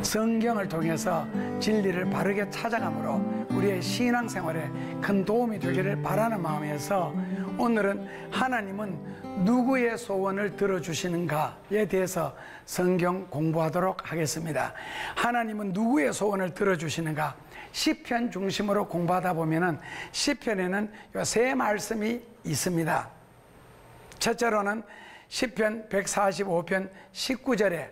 성경을 통해서 진리를 바르게 찾아감으로 우리의 신앙생활에 큰 도움이 되기를 바라는 마음에서 오늘은 하나님은 누구의 소원을 들어주시는가에 대해서 성경 공부하도록 하겠습니다. 하나님은 누구의 소원을 들어주시는가? 시편 중심으로 공부하다 보면은 시편에는 세 말씀이 있습니다. 첫째로는 시편 145편 19절에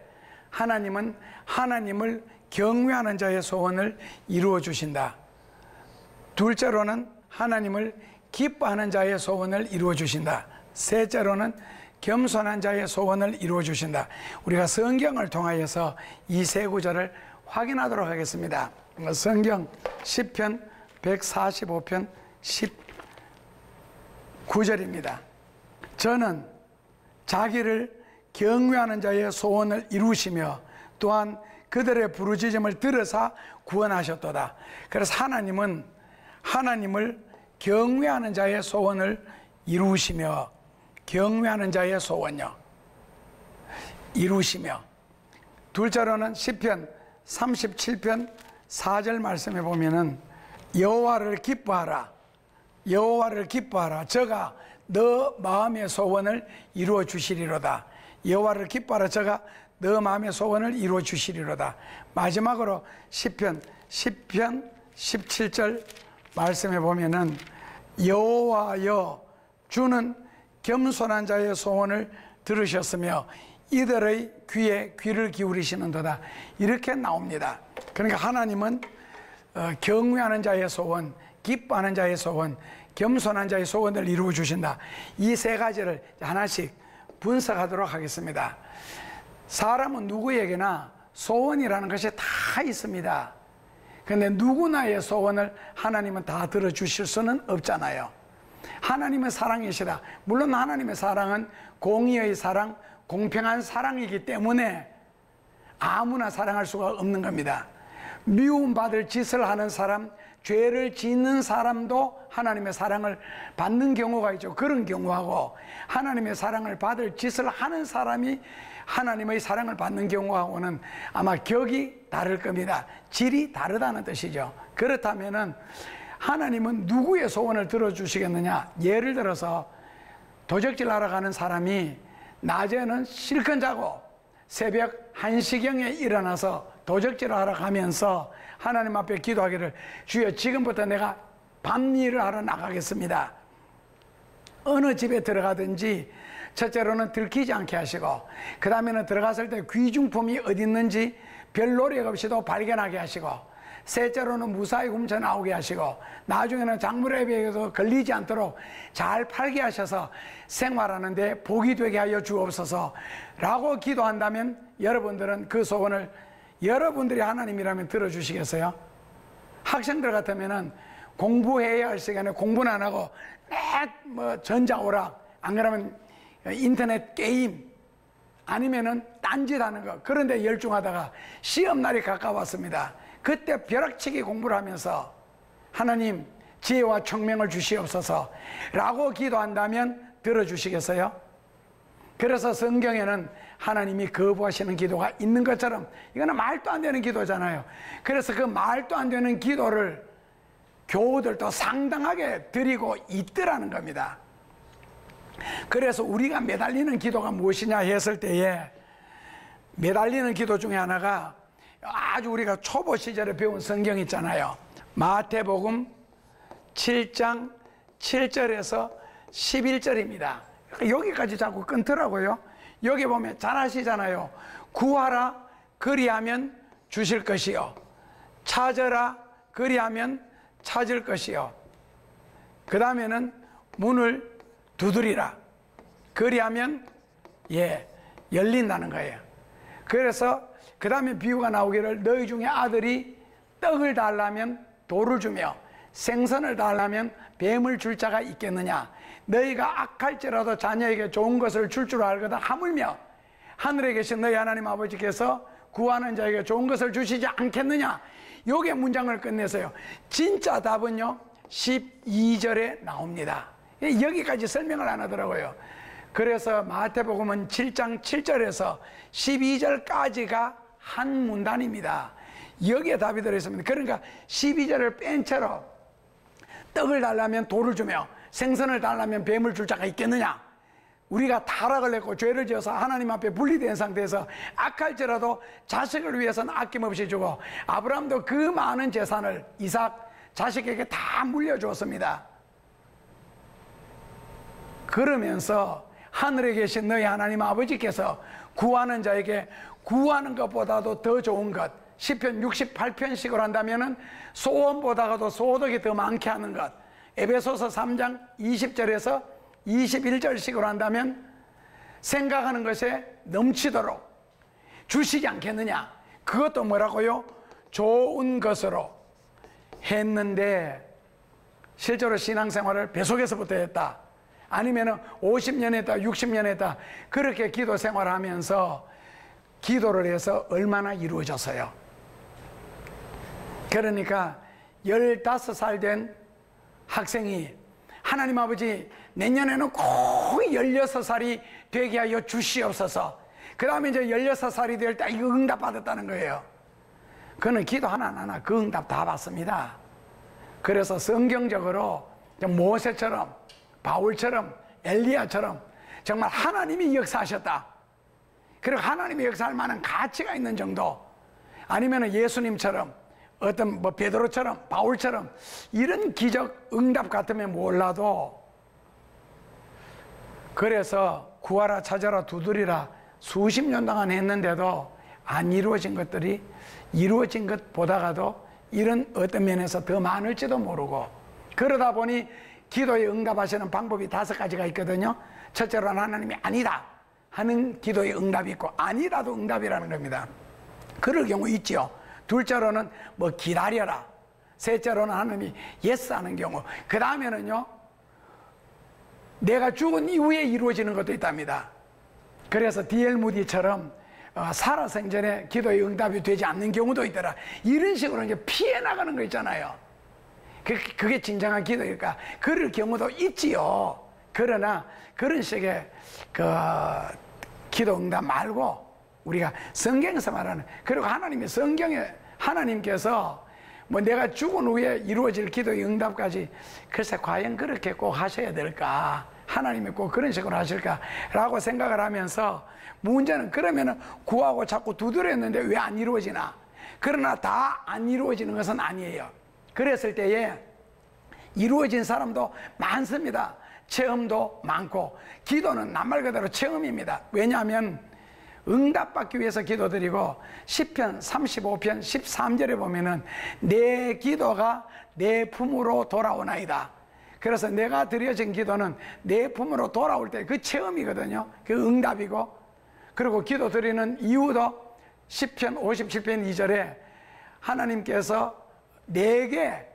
하나님은 하나님을 경외하는 자의 소원을 이루어 주신다. 둘째로는 하나님을 기뻐하는 자의 소원을 이루어 주신다. 셋째로는 겸손한 자의 소원을 이루어 주신다. 우리가 성경을 통하여서 이 세 구절을 확인하도록 하겠습니다. 성경 시편 145편 19절입니다. 저는 자기를 경외하는 자의 소원을 이루시며 또한 그들의 부르짖음을 들으사 구원하셨도다. 그래서 하나님은 하나님을 경외하는 자의 소원을 이루시며, 경외하는 자의 소원요 이루시며, 둘째로는 시편 37편 4절 말씀에 보면은 여호와를 기뻐하라, 여호와를 기뻐하라, 저가 너 마음의 소원을 이루어 주시리로다. 여호와를 기뻐하라, 저가 너 마음의 소원을 이루어 주시리로다. 마지막으로 시편 17절 말씀에 보면은 여호와여 주는 겸손한 자의 소원을 들으셨으며 이들의 귀에 귀를 기울이시는도다. 이렇게 나옵니다. 그러니까 하나님은 경외하는 자의 소원, 기뻐하는 자의 소원, 겸손한 자의 소원을 이루어 주신다. 이 세 가지를 하나씩 분석하도록 하겠습니다. 사람은 누구에게나 소원이라는 것이 다 있습니다. 그런데 누구나의 소원을 하나님은 다 들어주실 수는 없잖아요. 하나님은 사랑이시라. 물론 하나님의 사랑은 공의의 사랑, 공평한 사랑이기 때문에 아무나 사랑할 수가 없는 겁니다. 미움받을 짓을 하는 사람, 죄를 짓는 사람도 하나님의 사랑을 받는 경우가 있죠. 그런 경우하고 하나님의 사랑을 받을 짓을 하는 사람이 하나님의 사랑을 받는 경우하고는 아마 격이 다를 겁니다. 질이 다르다는 뜻이죠. 그렇다면은 하나님은 누구의 소원을 들어주시겠느냐? 예를 들어서 도적질 하러 가는 사람이 낮에는 실컷 자고 새벽 1시경에 일어나서 도적질을 하러 가면서 하나님 앞에 기도하기를, 주여 지금부터 내가 밤일을 하러 나가겠습니다. 어느 집에 들어가든지 첫째로는 들키지 않게 하시고, 그 다음에는 들어갔을 때 귀중품이 어디 있는지 별 노력 없이도 발견하게 하시고, 셋째로는 무사히 훔쳐 나오게 하시고, 나중에는 작물에게도 걸리지 않도록 잘 팔게 하셔서 생활하는 데 복이 되게 하여 주옵소서 라고 기도한다면 여러분들은 그 소원을 여러분들이 하나님이라면 들어주시겠어요? 학생들 같으면은 공부해야 할 시간에 공부는 안 하고 뭐 전자오락, 안 그러면 인터넷 게임, 아니면은 딴짓하는 거, 그런데 열중하다가 시험날이 가까웠습니다. 그때 벼락치기 공부를 하면서 하나님 지혜와 총명을 주시옵소서 라고 기도한다면 들어주시겠어요? 그래서 성경에는 하나님이 거부하시는 기도가 있는 것처럼, 이거는 말도 안 되는 기도잖아요. 그래서 그 말도 안 되는 기도를 교우들도 상당하게 드리고 있더라는 겁니다. 그래서 우리가 매달리는 기도가 무엇이냐 했을 때에, 매달리는 기도 중에 하나가 아주 우리가 초보 시절에 배운 성경 있잖아요. 마태복음 7장 7절에서 11절입니다. 여기까지 자꾸 끊더라고요. 여기 보면 잘 아시잖아요. 구하라 그리하면 주실 것이요, 찾으라 그리하면 찾을 것이요, 그 다음에는 문을 두드리라 그리하면 열린다는 거예요. 그래서 그 다음에 비유가 나오기를, 너희 중에 아들이 떡을 달라면 돌을 주며 생선을 달라면 뱀을 줄 자가 있겠느냐? 너희가 악할지라도 자녀에게 좋은 것을 줄 줄 알거든 하물며 하늘에 계신 너희 하나님 아버지께서 구하는 자에게 좋은 것을 주시지 않겠느냐? 요게 문장을 끝내서요, 진짜 답은요 12절에 나옵니다. 여기까지 설명을 안 하더라고요. 그래서 마태복음은 7장 7절에서 12절까지가 한 문단입니다. 여기에 답이 들어있습니다. 그러니까 12절을 뺀 채로 떡을 달라면 돌을 주며 생선을 달라면 뱀을 줄 자가 있겠느냐? 우리가 타락을 했고 죄를 지어서 하나님 앞에 분리된 상태에서 악할지라도 자식을 위해서는 아낌없이 주고, 아브라함도 그 많은 재산을 이삭 자식에게 다 물려주었습니다. 그러면서 하늘에 계신 너희 하나님 아버지께서 구하는 자에게 구하는 것보다도 더 좋은 것, 시편 68편씩으로 한다면은 소원보다도 소득이 더 많게 하는 것, 에베소서 3장 20절에서 21절씩으로 한다면 생각하는 것에 넘치도록 주시지 않겠느냐? 그것도 뭐라고요? 좋은 것으로 했는데, 실제로 신앙생활을 배속에서부터 했다, 아니면 50년 했다, 60년 했다, 그렇게 기도 생활하면서 기도를 해서 얼마나 이루어졌어요? 그러니까 15살 된 학생이 하나님 아버지 내년에는 꼭 16살이 되게 하여 주시옵소서. 그 다음에 이제 16살이 될 때 이거 응답 받았다는 거예요. 그는 기도 하나하나 그 응답 다 받습니다. 그래서 성경적으로 모세처럼, 바울처럼, 엘리야처럼 정말 하나님이 역사하셨다, 그리고 하나님이 역사할 만한 가치가 있는 정도, 아니면 예수님처럼, 어떤 베드로처럼, 바울처럼 이런 기적 응답 같으면 몰라도, 그래서 구하라 찾아라 두드리라 수십 년 동안 했는데도 안 이루어진 것들이 이루어진 것보다가도 이런 어떤 면에서 더 많을지도 모르고, 그러다 보니 기도에 응답하시는 방법이 5가지가 있거든요. 첫째로는 하나님이 아니다 하는 기도의 응답이 있고, 아니라도 응답이라는 겁니다. 그럴 경우 있죠. 둘째로는 기다려라. 셋째로는 하나님이 예스 하는 경우. 그 다음에는요, 내가 죽은 이후에 이루어지는 것도 있답니다. 그래서 D.L. 무디처럼 살아 생전에 기도의 응답이 되지 않는 경우도 있더라. 이런 식으로 이제 피해 나가는 거 있잖아요. 그게 진정한 기도일까? 그럴 경우도 있지요. 그러나 그런 식의 기도 응답 말고 우리가 성경에서 말하는, 그리고 하나님이 성경에 하나님께서 내가 죽은 후에 이루어질 기도의 응답까지, 글쎄 과연 그렇게 꼭 하셔야 될까? 하나님이 꼭 그런 식으로 하실까라고 생각을 하면서, 문제는 그러면은 구하고 자꾸 두드렸는데 왜 안 이루어지나? 그러나 다 안 이루어지는 것은 아니에요. 그랬을 때에 이루어진 사람도 많습니다. 체험도 많고, 기도는 낱말 그대로 체험입니다. 왜냐하면 응답받기 위해서 기도드리고, 시편 35편 13절에 보면은 내 기도가 내 품으로 돌아오나이다. 그래서 내가 드려진 기도는 내 품으로 돌아올 때 그 체험이거든요. 그 응답이고, 그리고 기도 드리는 이유도 시편 57편 2절에 하나님께서 내게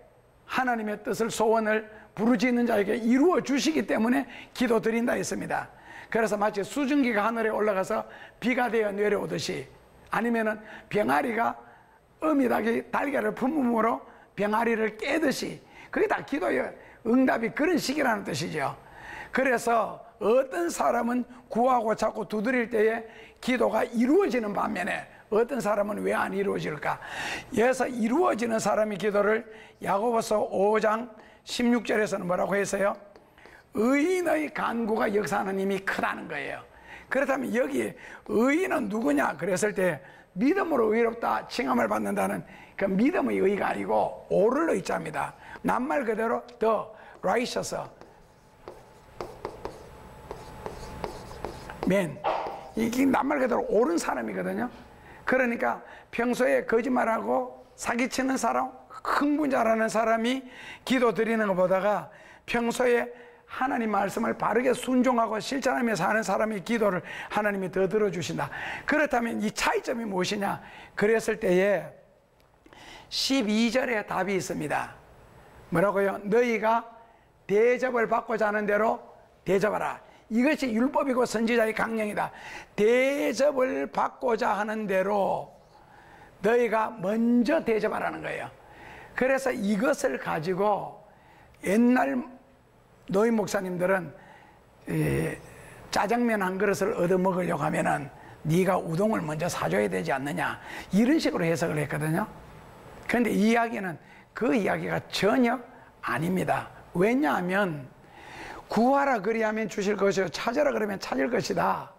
하나님의 뜻을, 소원을 부르짖는 자에게 이루어 주시기 때문에 기도 드린다 했습니다. 그래서 마치 수증기가 하늘에 올라가서 비가 되어 내려오듯이, 아니면은 병아리가 어미닭이 달걀을 품음으로 병아리를 깨듯이, 그게 다 기도의 응답이 그런 식이라는 뜻이죠. 그래서 어떤 사람은 구하고 자꾸 두드릴 때에 기도가 이루어지는 반면에 어떤 사람은 왜 안 이루어질까? 그래서 이루어지는 사람의 기도를 야고보서 5장 16절에서는 뭐라고 했어요? 의인의 간구가 역사하는 힘이 크다는 거예요. 그렇다면 여기 의인은 누구냐? 그랬을 때 믿음으로 의롭다 칭함을 받는다는 그 믿음의 의가 아니고 옳을 의자입니다. 낱말 그대로 the righteous man, 이게 낱말 그대로 옳은 사람이거든요. 그러니까 평소에 거짓말하고 사기치는 사람, 흥분자라는 사람이 기도 드리는 것보다가 평소에 하나님 말씀을 바르게 순종하고 실천하면서 하는 사람의 기도를 하나님이 더 들어주신다. 그렇다면 이 차이점이 무엇이냐? 그랬을 때에 12절에 답이 있습니다. 뭐라고요? 너희가 대접을 받고자 하는 대로 대접하라. 이것이 율법이고 선지자의 강령이다. 대접을 받고자 하는 대로 너희가 먼저 대접하라는 거예요. 그래서 이것을 가지고 옛날 노인 목사님들은 짜장면 한 그릇을 얻어 먹으려고 하면은 네가 우동을 먼저 사줘야 되지 않느냐, 이런 식으로 해석을 했거든요. 그런데 이 이야기는 그 이야기가 전혀 아닙니다. 왜냐하면 구하라 그리하면 주실 것이요, 찾으라 그러면 찾을 것이다,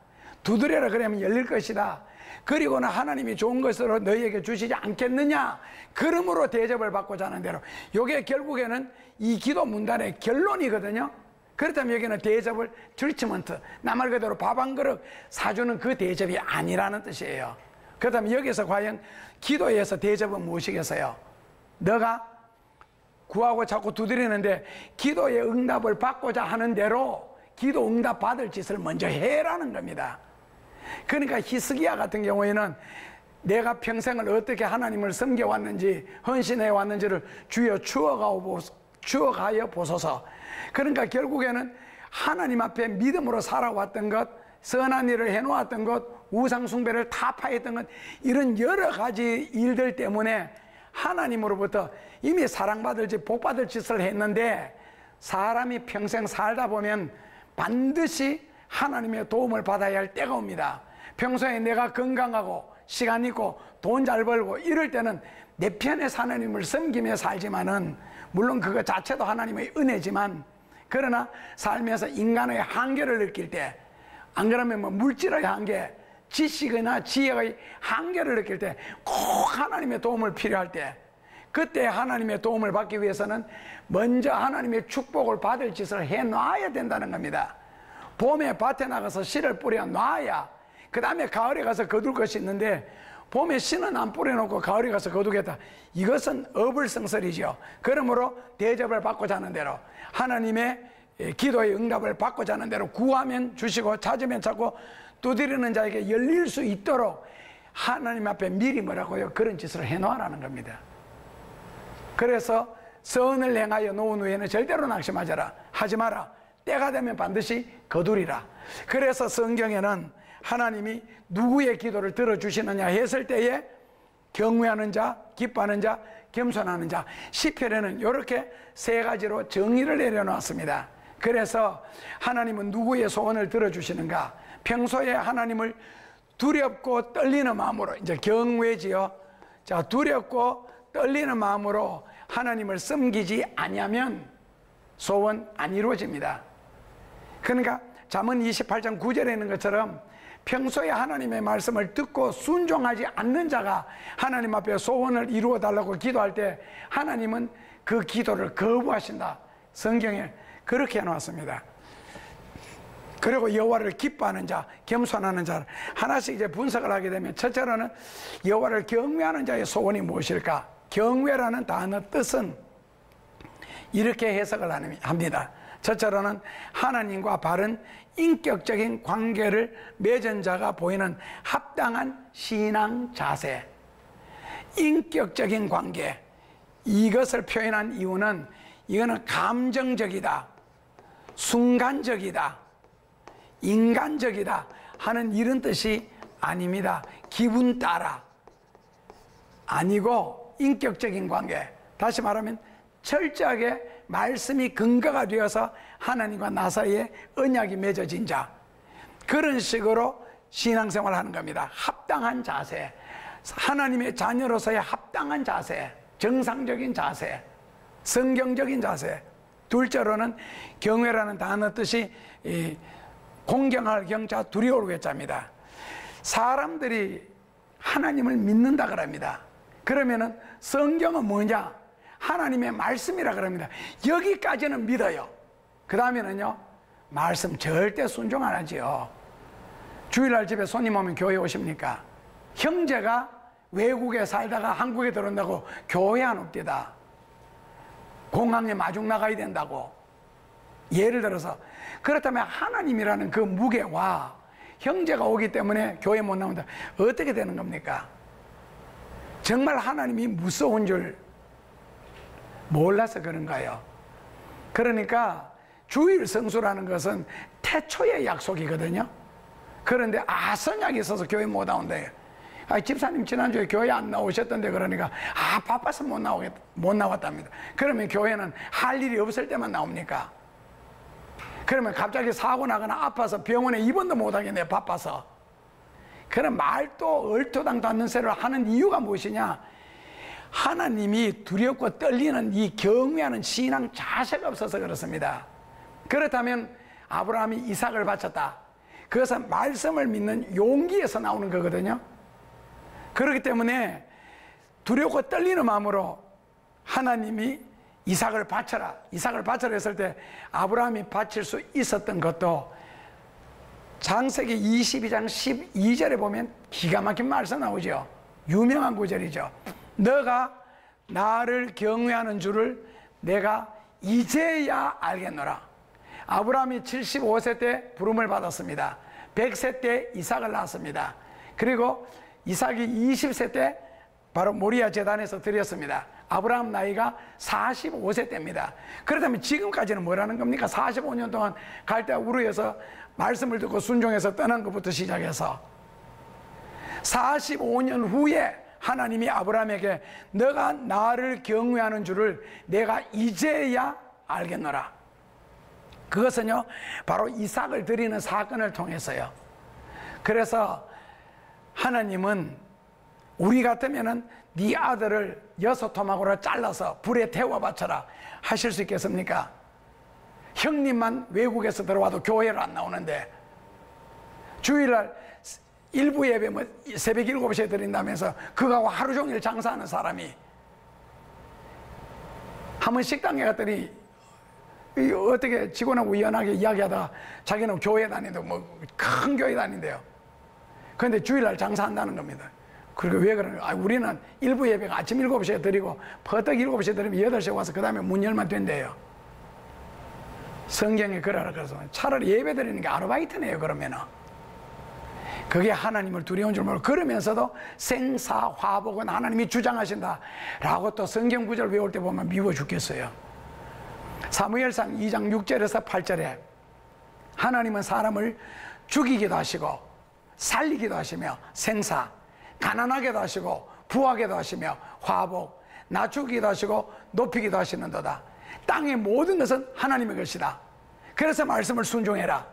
두드려라 그러면 열릴 것이다, 그리고는 하나님이 좋은 것으로 너희에게 주시지 않겠느냐, 그러므로 대접을 받고자 하는 대로. 이게 결국에는 이 기도 문단의 결론이거든요. 그렇다면 여기는 대접을 트리트먼트, 나 말 그대로 밥 한 그릇 사주는 그 대접이 아니라는 뜻이에요. 그렇다면 여기서 과연 기도에서 대접은 무엇이겠어요? 너가 구하고 자꾸 두드리는데 기도의 응답을 받고자 하는 대로 기도 응답 받을 짓을 먼저 해라는 겁니다. 그러니까 히스기야 같은 경우에는 내가 평생을 어떻게 하나님을 섬겨왔는지, 헌신해 왔는지를 주여 추억하여 보소서. 그러니까 결국에는 하나님 앞에 믿음으로 살아왔던 것, 선한 일을 해놓았던 것, 우상 숭배를 타파했던 것, 이런 여러 가지 일들 때문에 하나님으로부터 이미 사랑받을 짓, 복받을 짓을 했는데, 사람이 평생 살다 보면 반드시 하나님의 도움을 받아야 할 때가 옵니다. 평소에 내가 건강하고 시간 있고 돈 잘 벌고 이럴 때는 내 편에서 하나님을 섬기며 살지만은, 물론 그거 자체도 하나님의 은혜지만, 그러나 살면서 인간의 한계를 느낄 때, 안 그러면 뭐 물질의 한계, 지식이나 지혜의 한계를 느낄 때, 꼭 하나님의 도움을 필요할 때, 그때 하나님의 도움을 받기 위해서는 먼저 하나님의 축복을 받을 짓을 해놔야 된다는 겁니다. 봄에 밭에 나가서 씨를 뿌려 놔야 그 다음에 가을에 가서 거둘 것이 있는데, 봄에 씨는 안 뿌려놓고 가을에 가서 거두겠다, 이것은 어불성설이죠. 그러므로 대접을 받고자 하는 대로, 하나님의 기도의 응답을 받고자 하는 대로, 구하면 주시고 찾으면 찾고 두드리는 자에게 열릴 수 있도록 하나님 앞에 미리 뭐라고요? 그런 짓을 해놓으라는 겁니다. 그래서 선을 행하여 놓은 후에는 절대로 낙심하지 하지 마라. 때가 되면 반드시 거두리라. 그래서 성경에는 하나님이 누구의 기도를 들어주시느냐 했을 때에 경외하는 자, 기뻐하는 자, 겸손하는 자, 시편에는 이렇게 세 가지로 정의를 내려놓았습니다. 그래서 하나님은 누구의 소원을 들어주시는가? 평소에 하나님을 두렵고 떨리는 마음으로, 이제 경외지요. 자, 두렵고 떨리는 마음으로 하나님을 섬기지 아니하면 소원 안 이루어집니다. 그러니까 잠언 28장 9절에 있는 것처럼 평소에 하나님의 말씀을 듣고 순종하지 않는 자가 하나님 앞에 소원을 이루어 달라고 기도할 때 하나님은 그 기도를 거부하신다. 성경에 그렇게 해놓았습니다. 그리고 여호와를 기뻐하는 자, 겸손하는 자, 하나씩 이제 분석을 하게 되면, 첫째로는 여호와를 경외하는 자의 소원이 무엇일까? 경외라는 단어 뜻은 이렇게 해석을 합니다. 첫째로는 하나님과 바른 인격적인 관계를 맺은 자가 보이는 합당한 신앙 자세. 인격적인 관계, 이것을 표현한 이유는 이거는 감정적이다, 순간적이다, 인간적이다 하는 이런 뜻이 아닙니다. 기분 따라 아니고 인격적인 관계, 다시 말하면 철저하게 말씀이 근거가 되어서 하나님과 나 사이에 언약이 맺어진 자, 그런 식으로 신앙생활을 하는 겁니다. 합당한 자세, 하나님의 자녀로서의 합당한 자세, 정상적인 자세, 성경적인 자세. 둘째로는 경외라는 단어 뜻이 공경할 경자, 두려울 외자입니다. 사람들이 하나님을 믿는다 그럽니다. 그러면은 성경은 뭐냐? 하나님의 말씀이라 그럽니다. 여기까지는 믿어요. 그 다음에는요, 말씀 절대 순종 안 하지요. 주일날 집에 손님 오면 교회 오십니까? 형제가 외국에 살다가 한국에 들어온다고 교회 안 옵디다. 공항에 마중 나가야 된다고. 예를 들어서, 그렇다면 하나님이라는 그 무게와 형제가 오기 때문에 교회 못 나온다, 어떻게 되는 겁니까? 정말 하나님이 무서운 줄 몰라서 그런가요? 그러니까 주일 성수라는 것은 태초의 약속이거든요. 그런데 선약이 있어서 교회 못 나온대요. 집사님 지난주에 교회 안 나오셨던데, 그러니까 바빠서 못 나왔답니다. 그러면 교회는 할 일이 없을 때만 나옵니까? 그러면 갑자기 사고 나거나 아파서 병원에 입원도 못 하겠네, 바빠서. 그런 말도 얼토당도 않는 소리를 하는 이유가 무엇이냐? 하나님이 두렵고 떨리는 이 경외하는 신앙 자세가 없어서 그렇습니다. 그렇다면 아브라함이 이삭을 바쳤다. 그것은 말씀을 믿는 용기에서 나오는 거거든요. 그렇기 때문에 두렵고 떨리는 마음으로 하나님이 이삭을 바쳐라, 이삭을 바쳐라 했을 때 아브라함이 바칠 수 있었던 것도 창세기 22장 12절에 보면 기가 막힌 말씀 나오죠. 유명한 구절이죠. 너가 나를 경외하는 줄을 내가 이제야 알겠노라. 아브라함이 75세 때 부름을 받았습니다. 100세 때 이삭을 낳았습니다. 그리고 이삭이 20세 때 바로 모리아 제단에서 드렸습니다. 아브라함 나이가 45세 때입니다. 그렇다면 지금까지는 뭐라는 겁니까? 45년 동안 갈대 우르에서 말씀을 듣고 순종해서 떠난 것부터 시작해서 45년 후에 하나님이 아브라함에게 너가 나를 경외하는 줄을 내가 이제야 알겠노라. 그것은요 바로 이삭을 드리는 사건을 통해서요. 그래서 하나님은 우리 같으면은 네 아들을 6토막으로 잘라서 불에 태워 바쳐라 하실 수 있겠습니까? 형님만 외국에서 들어와도 교회를 안 나오는데 주일날 일부 예배 뭐 새벽 7시에 드린다면서 그거하고 하루 종일 장사하는 사람이 한번 식당에 갔더니 어떻게 직원하고 우연하게 이야기하다가 자기는 교회 다닌다고 뭐 큰 교회 다닌대요. 그런데 주일날 장사한다는 겁니다. 그리고 왜 그러냐? 우리는 일부 예배가 아침 7시에 드리고 퍼뜩 7시에 드리면 8시에 와서 그 다음에 문 열면 된대요. 성경에 그러라 그래서 차라리 예배 드리는 게 아르바이트네요. 그러면은 그게 하나님을 두려운 줄 모르고 그러면서도 생사화복은 하나님이 주장하신다 라고 또 성경 구절 외울 때 보면 미워 죽겠어요. 사무엘상 2장 6절에서 8절에 하나님은 사람을 죽이기도 하시고 살리기도 하시며 생사, 가난하게도 하시고 부하게도 하시며 화복, 낮추기도 하시고 높이기도 하시는도다. 땅의 모든 것은 하나님의 것이다. 그래서 말씀을 순종해라.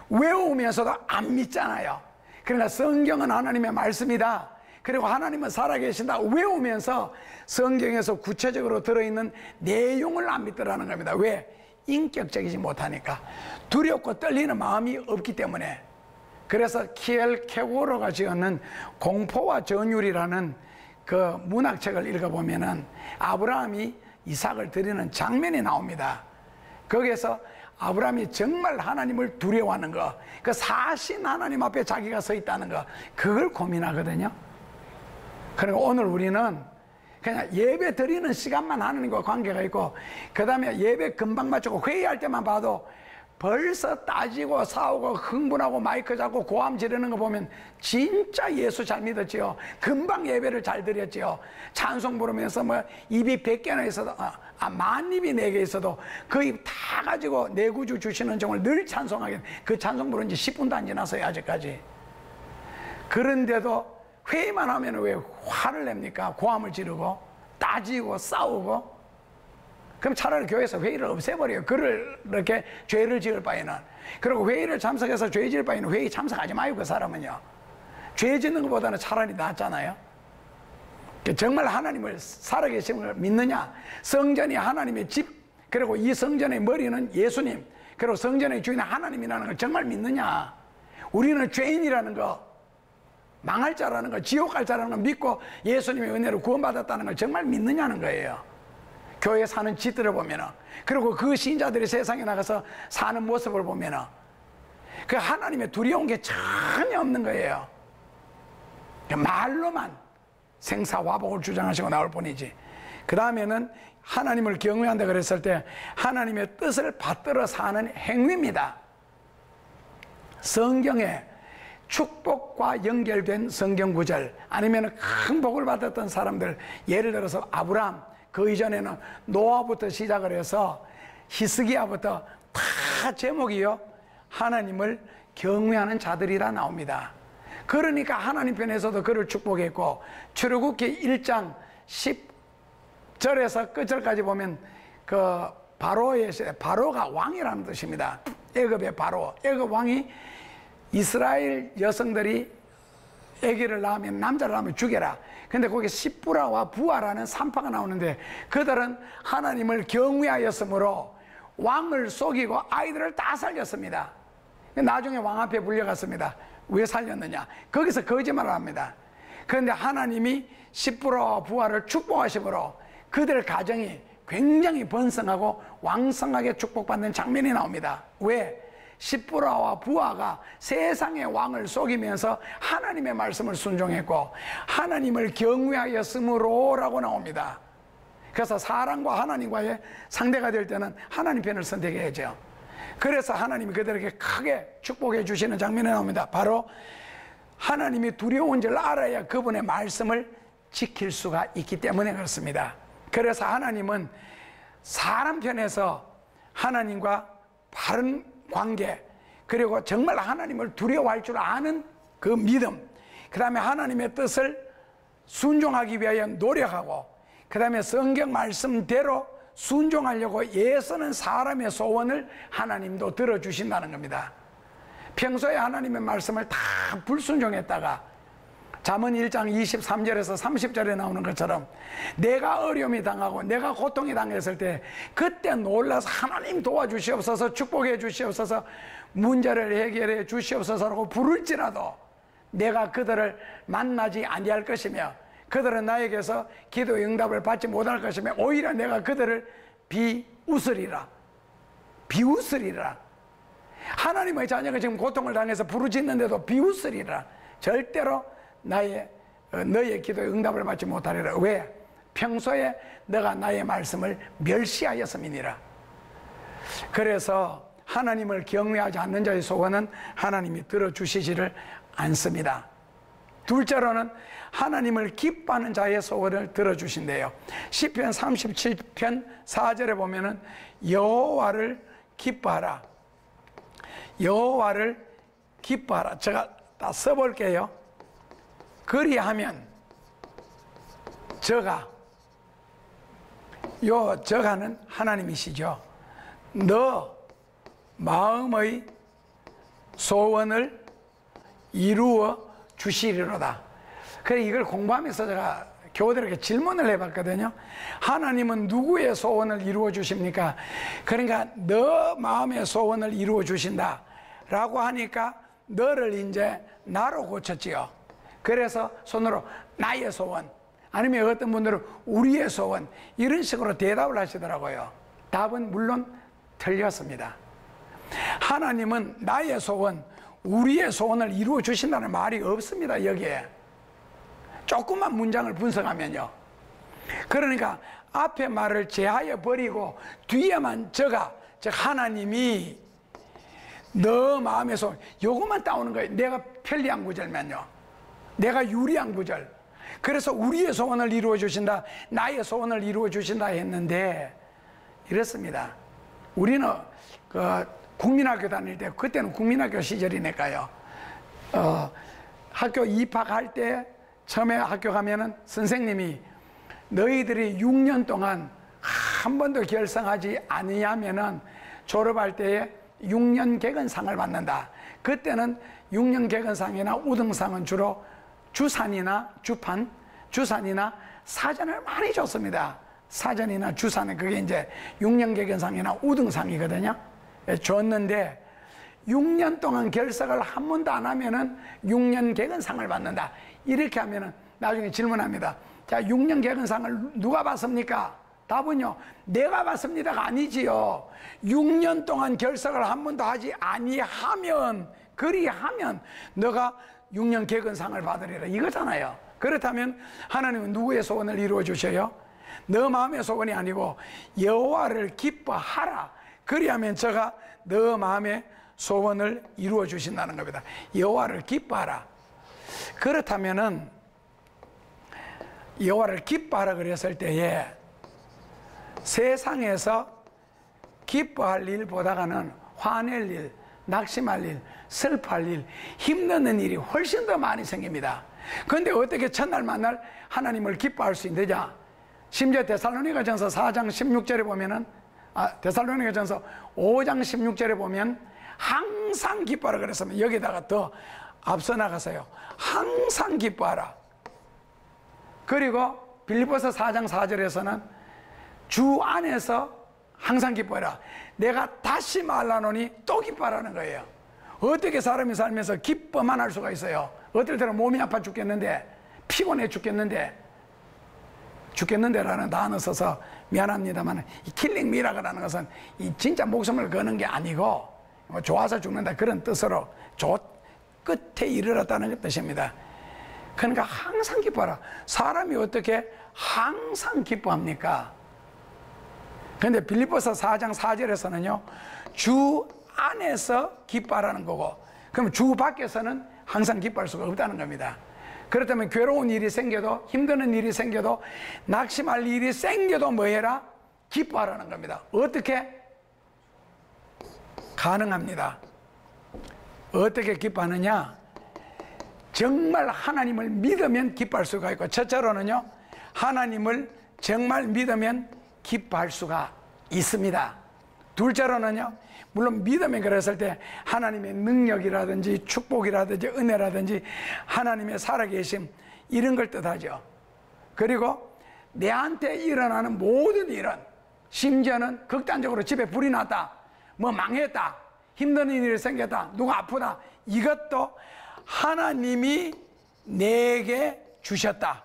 외우면서도 안 믿잖아요. 그러나 성경은 하나님의 말씀이다. 그리고 하나님은 살아계신다. 외우면서 성경에서 구체적으로 들어있는 내용을 안 믿더라는 겁니다. 왜? 인격적이지 못하니까. 두렵고 떨리는 마음이 없기 때문에. 그래서 키엘 케고로가 지었는 공포와 전율이라는 그 문학책을 읽어보면은 아브라함이 이삭을 드리는 장면이 나옵니다. 거기에서 아브라함이 정말 하나님을 두려워하는 거, 그 사신 하나님 앞에 자기가 서 있다는 거, 그걸 고민하거든요. 그리고 오늘 우리는 그냥 예배 드리는 시간만 하나님과 관계가 있고, 그 다음에 예배 금방 마치고 회의할 때만 봐도 벌써 따지고 싸우고 흥분하고 마이크 잡고 고함 지르는 거 보면 진짜 예수 잘 믿었지요. 금방 예배를 잘 드렸지요. 찬송 부르면서 뭐 입이 100개나 있어도 만 입이 4개 있어도 그 입 다 가지고 내 구주 주시는 종을 늘 찬송하게, 그 찬송 부른 지 10분도 안 지났어요 아직까지. 그런데도 회의만 하면 왜 화를 냅니까? 고함을 지르고 따지고 싸우고. 그럼 차라리 교회에서 회의를 없애버려요. 그를 이렇게 죄를 지을 바에는. 그리고 회의를 참석해서 죄 지을 바에는 회의 참석하지 마요. 그 사람은요. 죄 짓는 것보다는 차라리 낫잖아요. 정말 하나님을 살아계심을 믿느냐? 성전이 하나님의 집, 그리고 이 성전의 머리는 예수님, 그리고 성전의 주인은 하나님이라는 걸 정말 믿느냐? 우리는 죄인이라는 거, 망할 자라는 거, 지옥 갈 자라는 거 믿고 예수님의 은혜로 구원받았다는 걸 정말 믿느냐는 거예요. 교회 사는 짓들을 보면은, 그리고 그 신자들이 세상에 나가서 사는 모습을 보면은 그 하나님의 두려운 게 전혀 없는 거예요. 말로만 생사화복을 주장하시고 나올 뿐이지. 그 다음에는 하나님을 경외한다 그랬을 때 하나님의 뜻을 받들어 사는 행위입니다. 성경에 축복과 연결된 성경 구절, 아니면 큰 복을 받았던 사람들, 예를 들어서 아브라함, 그 이전에는 노아부터 시작을 해서 히스기야부터 다 제목이요, 하나님을 경외하는 자들이라 나옵니다. 그러니까 하나님 편에서도 그를 축복했고, 출애굽기 1장 10절에서 끝절까지 보면 그 바로가 왕이라는 뜻입니다. 애굽의 바로, 애굽 왕이 이스라엘 여성들이 아기를 낳으면, 남자를 낳으면 죽여라. 근데 거기 시뿌라와 부하라는 산파가 나오는데, 그들은 하나님을 경외하였으므로 왕을 속이고 아이들을 다 살렸습니다. 나중에 왕 앞에 불려갔습니다. 왜 살렸느냐? 거기서 거짓말을 합니다. 그런데 하나님이 시뿌라와 부하를 축복하심으로 그들의 가정이 굉장히 번성하고 왕성하게 축복받는 장면이 나옵니다. 왜? 시뿌라와 부하가 세상의 왕을 속이면서 하나님의 말씀을 순종했고 하나님을 경외하였으므로 라고 나옵니다. 그래서 사람과 하나님과의 상대가 될 때는 하나님 편을 선택해야죠. 그래서 하나님이 그들에게 크게 축복해 주시는 장면이 나옵니다. 바로 하나님이 두려운 줄 알아야 그분의 말씀을 지킬 수가 있기 때문에 그렇습니다. 그래서 하나님은 사람 편에서 하나님과 바른 관계, 그리고 정말 하나님을 두려워할 줄 아는 그 믿음, 그 다음에 하나님의 뜻을 순종하기 위하여 노력하고, 그 다음에 성경 말씀대로 순종하려고 애쓰는 사람의 소원을 하나님도 들어주신다는 겁니다. 평소에 하나님의 말씀을 다 불순종했다가 잠언 1장 23절에서 30절에 나오는 것처럼 내가 어려움이 당하고 내가 고통이 당했을 때 그때 놀라서 하나님 도와주시옵소서, 축복해 주시옵소서, 문제를 해결해 주시옵소서라고 부를지라도 내가 그들을 만나지 아니할 것이며 그들은 나에게서 기도의 응답을 받지 못할 것이며 오히려 내가 그들을 비웃으리라. 하나님의 자녀가 지금 고통을 당해서 부르짖는데도 비웃으리라. 절대로 너의 기도의 응답을 받지 못하리라. 왜? 평소에 너가 나의 말씀을 멸시하였음이니라. 그래서 하나님을 경외하지 않는 자의 소원은 하나님이 들어주시지를 않습니다. 둘째로는 하나님을 기뻐하는 자의 소원을 들어주신대요. 시편 37편 4절에 보면은 여호와를 기뻐하라. 여호와를 기뻐하라. 제가 다 써볼게요. 그리하면 저가는 하나님이시죠. 너 마음의 소원을 이루어 주시리로다. 그래, 이걸 공부하면서 제가 교우들에게 질문을 해봤거든요. 하나님은 누구의 소원을 이루어 주십니까? 그러니까 너 마음의 소원을 이루어 주신다 라고 하니까 너를 이제 나로 고쳤지요. 그래서 손으로 나의 소원, 아니면 어떤 분들은 우리의 소원, 이런 식으로 대답을 하시더라고요. 답은 물론 틀렸습니다. 하나님은 나의 소원, 우리의 소원을 이루어 주신다는 말이 없습니다. 여기에 조금만 문장을 분석하면요, 그러니까 앞에 말을 제하여 버리고 뒤에만 즉 하나님이 너 마음의 소원, 요것만 따오는 거예요. 내가 편리한 구절면요, 내가 유리한 구절. 그래서 우리의 소원을 이루어 주신다, 나의 소원을 이루어 주신다 했는데 이렇습니다. 우리는 국민학교 다닐 때, 그때는 국민학교 시절이니까요, 학교 입학할 때 처음에 학교 가면은 선생님이 너희들이 6년 동안 한 번도 결성하지 아니하면은 졸업할 때에 6년 개근상을 받는다. 그때는 6년 개근상이나 우등상은 주로 주산이나 주산이나 사전을 많이 줬습니다. 사전이나 주산은 그게 이제 6년 개근상이나 우등상이거든요. 줬는데 6년 동안 결석을 한 번도 안 하면은 6년 개근상을 받는다. 이렇게 하면은 나중에 질문합니다. 자, 6년 개근상을 누가 받습니까? 답은요, 내가 받습니다가 아니지요. 6년 동안 결석을 한 번도 하지 아니하면, 그리하면 너가 6년 개근상을 받으리라, 이거잖아요. 그렇다면 하나님은 누구의 소원을 이루어 주셔요? 너 마음의 소원이 아니고 여호와를 기뻐하라. 그리하면 저가 너 마음의 소원을 이루어 주신다는 겁니다. 여호와를 기뻐하라. 그렇다면은 여호와를 기뻐하라 그랬을 때에 세상에서 기뻐할 일보다는 화낼 일, 낙심할 일, 슬퍼할 일, 힘드는 일이 훨씬 더 많이 생깁니다. 그런데 어떻게 첫날 만날 하나님을 기뻐할 수 있느냐? 심지어 데살로니가전서 4장 16절에 보면은, 데살로니가전서 5장 16절에 보면 항상 기뻐하라 그랬으면 여기다가 더 앞서 나가서요, 항상 기뻐하라. 그리고 빌립보서 4장 4절에서는 주 안에서 항상 기뻐하라. 내가 다시 말하노니 또 기뻐하라는 거예요. 어떻게 사람이 살면서 기뻐만 할 수가 있어요? 어떨 때는 몸이 아파 죽겠는데, 피곤해 죽겠는데라는 단어 써서 미안합니다만, 이 킬링 미라클이라는 것은 이 진짜 목숨을 거는 게 아니고 뭐 좋아서 죽는다 그런 뜻으로 끝에 이르렀다는 뜻입니다. 그러니까 항상 기뻐하라. 사람이 어떻게 항상 기뻐합니까? 그런데 빌립보서 4장 4절에서는요, 주 안에서 기뻐하라는 거고, 그럼 주 밖에서는 항상 기뻐할 수가 없다는 겁니다. 그렇다면 괴로운 일이 생겨도, 힘드는 일이 생겨도, 낙심할 일이 생겨도 뭐 해라? 기뻐하라는 겁니다. 어떻게? 가능합니다. 어떻게 기뻐하느냐? 정말 하나님을 믿으면 기뻐할 수가 있고, 첫째로는요, 하나님을 정말 믿으면 기뻐할 수가 있습니다. 둘째로는요, 물론 믿음에 그랬을 때 하나님의 능력이라든지 축복이라든지 은혜라든지 하나님의 살아계심, 이런 걸 뜻하죠. 그리고 내한테 일어나는 모든 일은, 심지어는 극단적으로 집에 불이 났다, 뭐 망했다, 힘든 일이 생겼다, 누가 아프다, 이것도 하나님이 내게 주셨다,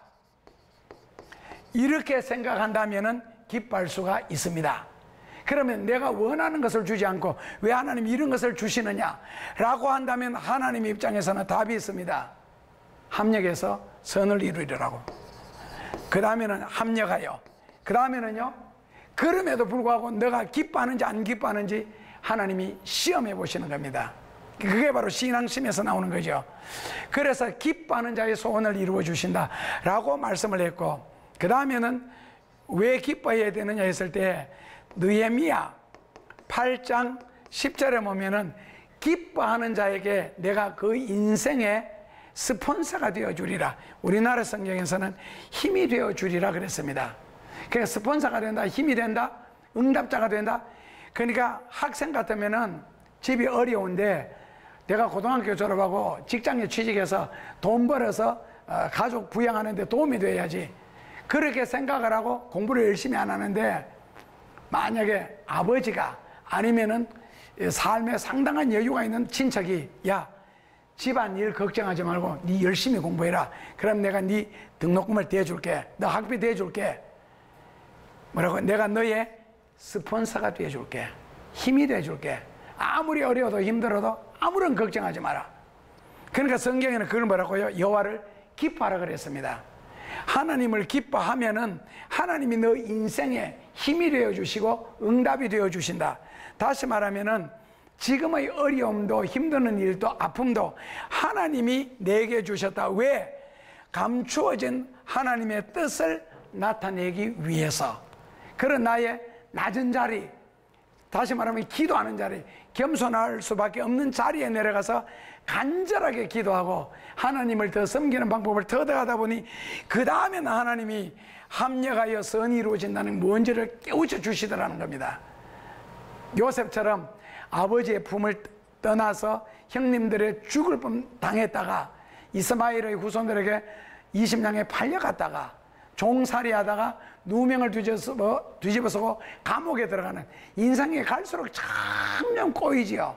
이렇게 생각한다면 기뻐할 수가 있습니다. 그러면 내가 원하는 것을 주지 않고 왜 하나님이 이런 것을 주시느냐 라고 한다면, 하나님 입장에서는 답이 있습니다. 합력해서 선을 이루리라고. 그 다음에는 합력하여, 그 다음에는요, 그럼에도 불구하고 너가 기뻐하는지 안 기뻐하는지 하나님이 시험해 보시는 겁니다. 그게 바로 신앙심에서 나오는 거죠. 그래서 기뻐하는 자의 소원을 이루어 주신다 라고 말씀을 했고, 그 다음에는 왜 기뻐해야 되느냐 했을 때, 느헤미야 8장 10절에 보면은 기뻐하는 자에게 내가 그 인생의 스폰서가 되어 주리라. 우리나라 성경에서는 힘이 되어 주리라 그랬습니다. 그러니까 스폰서가 된다, 힘이 된다, 응답자가 된다. 그러니까 학생 같으면은 집이 어려운데 내가 고등학교 졸업하고 직장에 취직해서 돈 벌어서 가족 부양하는 데 도움이 돼야지, 그렇게 생각을 하고 공부를 열심히 안 하는데, 만약에 아버지가 아니면은 삶에 상당한 여유가 있는 친척이, 야, 집안일 걱정하지 말고 네 열심히 공부해라, 그럼 내가 네 등록금을 대줄게, 너 학비 대줄게, 뭐라고, 내가 너의 스폰서가 되어줄게, 힘이 되어줄게, 아무리 어려워도 힘들어도 아무런 걱정하지 마라. 그러니까 성경에는 그걸 뭐라고요? 여호와를 기뻐하라 그랬습니다. 하나님을 기뻐하면은 하나님이 너 인생에 힘이 되어 주시고 응답이 되어 주신다. 다시 말하면은 지금의 어려움도 힘드는 일도 아픔도 하나님이 내게 주셨다. 왜? 감추어진 하나님의 뜻을 나타내기 위해서. 그런 나의 낮은 자리, 다시 말하면 기도하는 자리, 겸손할 수밖에 없는 자리에 내려가서 간절하게 기도하고 하나님을 더 섬기는 방법을 더 더하다 보니, 그 다음에는 하나님이 합력하여 선이 이루어진다는 뭔지를 깨우쳐 주시더라는 겁니다. 요셉처럼 아버지의 품을 떠나서 형님들의 죽을 뻔 당했다가 이스마엘의 후손들에게 20냥에 팔려갔다가 종살이 하다가 누명을 뒤집어쓰고 감옥에 들어가는, 인생에 갈수록 점점 꼬이지요.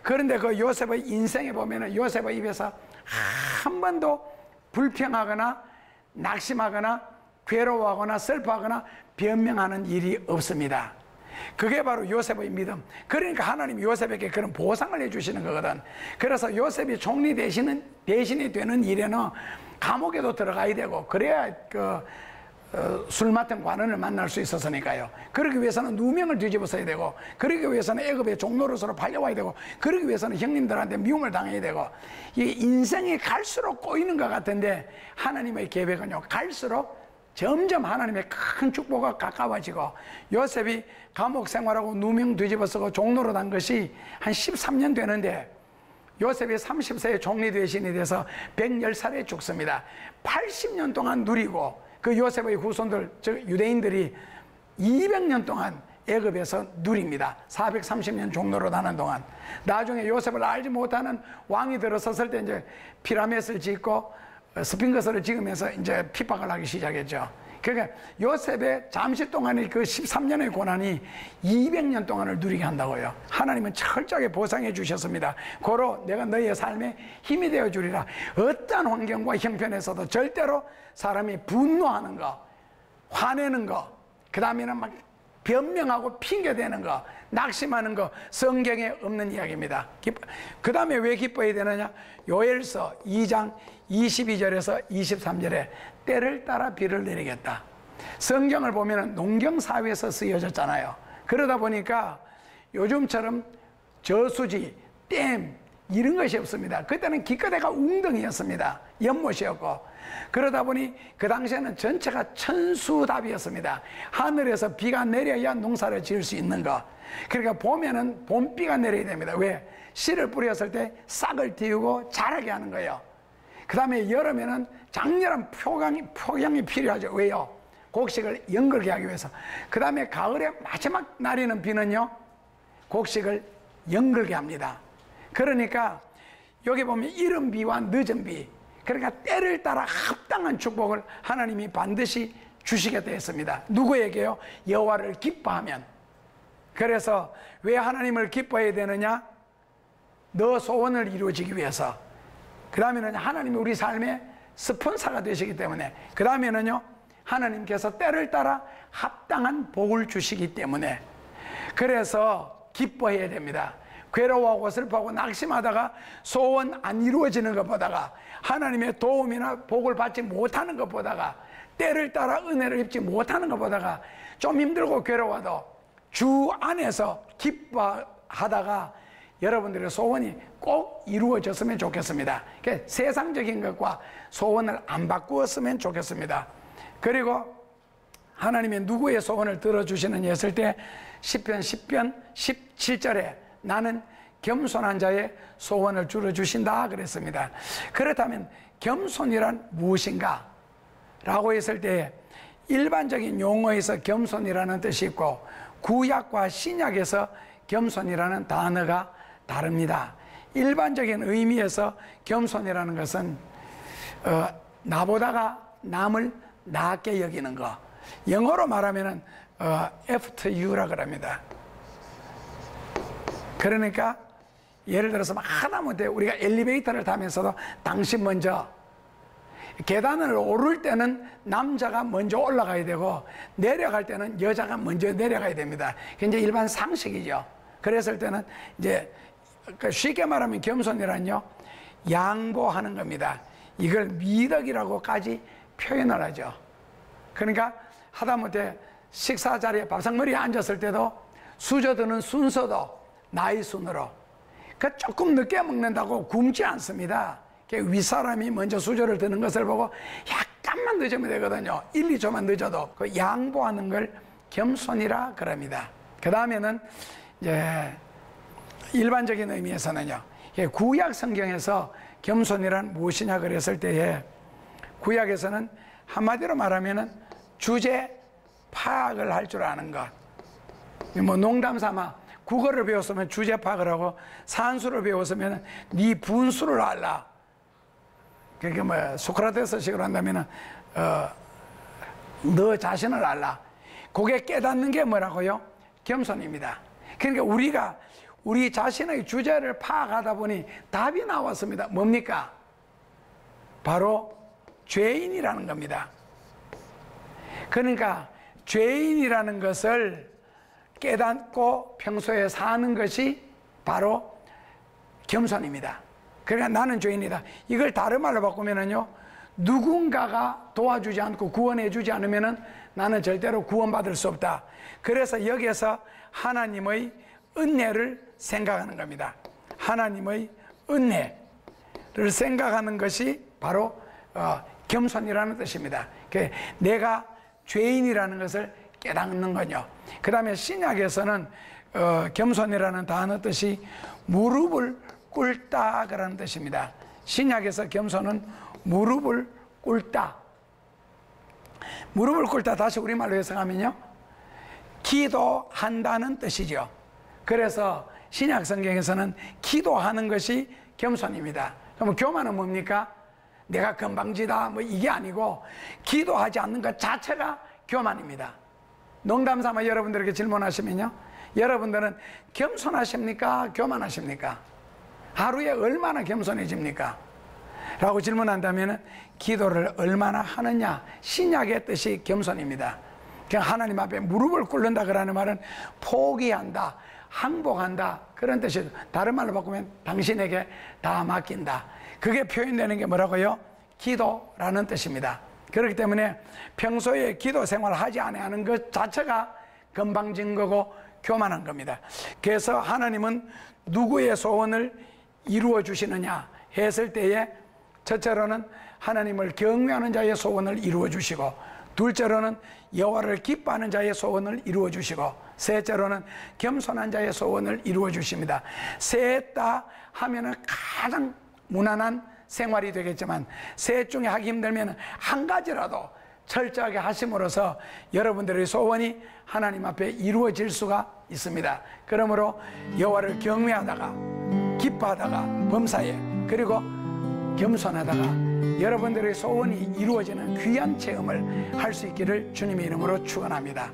그런데 그 요셉의 인생에 보면은 요셉의 입에서 한 번도 불평하거나 낙심하거나 괴로워하거나 슬퍼하거나 변명하는 일이 없습니다. 그게 바로 요셉의 믿음. 그러니까 하나님이 요셉에게 그런 보상을 해주시는 거거든. 그래서 요셉이 총리 대신이 되는 일에는 감옥에도 들어가야 되고, 그래야 술 맡은 관원을 만날 수 있었으니까요. 그러기 위해서는 누명을 뒤집어서야 되고, 그러기 위해서는 애굽의 종노릇으로 팔려와야 되고, 그러기 위해서는 형님들한테 미움을 당해야 되고, 이 인생이 갈수록 꼬이는 것 같은데 하나님의 계획은요, 갈수록 점점 하나님의 큰 축복과 가까워지고, 요셉이 감옥 생활하고 누명 뒤집어쓰고 종노릇 한 것이 한 13년 되는데, 요셉이 30세에 총리 대신이 돼서 110살에 죽습니다. 80년 동안 누리고, 그 요셉의 후손들, 즉 유대인들이 200년 동안 애굽에서 누립니다. 430년 종로로 가는 동안. 나중에 요셉을 알지 못하는 왕이 들어섰을 때 이제 피라미드를 짓고 스핑크스를 지으면서 이제 핍박을 하기 시작했죠. 그러니까 요셉의 잠시 동안의 그 13년의 고난이 200년 동안을 누리게 한다고요. 하나님은 철저하게 보상해 주셨습니다. 고로 내가 너희의 삶에 힘이 되어 주리라. 어떠한 환경과 형편에서도 절대로 사람이 분노하는 거, 화내는 거, 그 다음에는 막 변명하고 핑계대는 거, 낙심하는 거 성경에 없는 이야기입니다. 그 다음에 왜 기뻐해야 되느냐? 요엘서 2장 22절에서 23절에 때를 따라 비를 내리겠다. 성경을 보면 농경사회에서 쓰여졌잖아요. 그러다 보니까 요즘처럼 저수지, 댐 이런 것이 없습니다. 그때는 기껏해가 웅덩이였습니다. 연못이었고. 그러다 보니 그 당시에는 전체가 천수답이었습니다. 하늘에서 비가 내려야 농사를 지을 수 있는 거. 그러니까 봄에는 봄비가 내려야 됩니다. 왜? 씨를 뿌렸을 때 싹을 틔우고 자라게 하는 거예요. 그 다음에 여름에는 장렬한 폭양이 필요하죠. 왜요? 곡식을 연글게 하기 위해서. 그 다음에 가을에 마지막 날이는 비는요, 곡식을 연글게 합니다. 그러니까 여기 보면 이른 비와 늦은 비, 그러니까 때를 따라 합당한 축복을 하나님이 반드시 주시겠다 했습니다. 누구에게요? 여호와를 기뻐하면. 그래서 왜 하나님을 기뻐해야 되느냐? 너 소원을 이루어지기 위해서. 그 다음에는 하나님이 우리 삶의 스폰서가 되시기 때문에. 그 다음에는요, 하나님께서 때를 따라 합당한 복을 주시기 때문에. 그래서 기뻐해야 됩니다. 괴로워하고 슬퍼하고 낙심하다가 소원 안 이루어지는 것보다가, 하나님의 도움이나 복을 받지 못하는 것보다가, 때를 따라 은혜를 입지 못하는 것보다가 좀 힘들고 괴로워도 주 안에서 기뻐하다가 여러분들의 소원이 꼭 이루어졌으면 좋겠습니다. 그러니까 세상적인 것과 소원을 안 바꾸었으면 좋겠습니다. 그리고 하나님이 누구의 소원을 들어주시느냐 했을 때 시편 10편 17절에 나는 겸손한 자의 소원을 들어주신다 그랬습니다. 그렇다면 겸손이란 무엇인가? 라고 했을 때 일반적인 용어에서 겸손이라는 뜻이 있고 구약과 신약에서 겸손이라는 단어가 다릅니다. 일반적인 의미에서 겸손이라는 것은 나보다가 남을 낮게 여기는 거. 영어로 말하면 after you라 그럽니다. 그러니까 예를 들어서 막 하다못해 우리가 엘리베이터를 타면서도 당신 먼저, 계단을 오를 때는 남자가 먼저 올라가야 되고 내려갈 때는 여자가 먼저 내려가야 됩니다. 그게 이제 일반 상식이죠. 그랬을 때는 이제 쉽게 말하면 겸손이란요, 양보하는 겁니다. 이걸 미덕이라고까지 표현을 하죠. 그러니까 하다못해 식사 자리에 밥상머리에 앉았을 때도 수저드는 순서도 나이 순으로, 그 조금 늦게 먹는다고 굶지 않습니다. 윗사람이 먼저 수저를 드는 것을 보고 약간만 늦으면 되거든요. 1, 2초만 늦어도 그 양보하는 걸 겸손이라 그럽니다. 그 다음에는 이제 일반적인 의미에서는요, 구약 성경에서 겸손이란 무엇이냐 그랬을 때에 구약에서는 한마디로 말하면은 주제 파악을 할 줄 아는 것. 뭐 농담 삼아 국어를 배웠으면 주제 파악을 하고 산수를 배웠으면 네 분수를 알라. 그러니까 뭐 소크라테스식으로 한다면은 너 자신을 알라. 그게 깨닫는 게 뭐라고요? 겸손입니다. 그러니까 우리가 우리 자신의 주제를 파악하다 보니 답이 나왔습니다. 뭡니까? 바로 죄인이라는 겁니다. 그러니까 죄인이라는 것을 깨닫고 평소에 사는 것이 바로 겸손입니다. 그러니까 나는 죄인이다. 이걸 다른 말로 바꾸면은요, 누군가가 도와주지 않고 구원해 주지 않으면은 나는 절대로 구원받을 수 없다. 그래서 여기에서 하나님의 은혜를 생각하는 겁니다. 하나님의 은혜를 생각하는 것이 바로 겸손이라는 뜻입니다. 내가 죄인이라는 것을 깨닫는 거죠. 그 다음에 신약에서는 겸손이라는 단어 뜻이 무릎을 꿇다 그라는 뜻입니다. 신약에서 겸손은 무릎을 꿇다. 무릎을 꿇다 다시 우리말로 해석하면요, 기도한다는 뜻이죠. 그래서 신약 성경에서는 기도하는 것이 겸손입니다. 그럼 교만은 뭡니까? 내가 건방지다 뭐 이게 아니고 기도하지 않는 것 자체가 교만입니다. 농담 삼아 여러분들에게 질문하시면요, 여러분들은 겸손하십니까? 교만하십니까? 하루에 얼마나 겸손해집니까? 라고 질문한다면 기도를 얼마나 하느냐, 신약의 뜻이 겸손입니다. 그냥 하나님 앞에 무릎을 꿇는다 그러는 말은 포기한다, 항복한다 그런 뜻이죠. 다른 말로 바꾸면 당신에게 다 맡긴다. 그게 표현되는 게 뭐라고요? 기도라는 뜻입니다. 그렇기 때문에 평소에 기도 생활을 하지 않는 것 자체가 건방진 거고 교만한 겁니다. 그래서 하나님은 누구의 소원을 이루어 주시느냐 했을 때에 첫째로는 하나님을 경외하는 자의 소원을 이루어 주시고, 둘째로는 여호와를 기뻐하는 자의 소원을 이루어 주시고, 셋째로는 겸손한 자의 소원을 이루어 주십니다. 셋 다 하면은 가장 무난한 생활이 되겠지만 셋 중에 하기 힘들면 한 가지라도 철저하게 하심으로써 여러분들의 소원이 하나님 앞에 이루어질 수가 있습니다. 그러므로 여호와를 경외하다가 기뻐하다가 범사에, 그리고 겸손하다가 여러분들의 소원이 이루어지는 귀한 체험을 할 수 있기를 주님의 이름으로 축원합니다.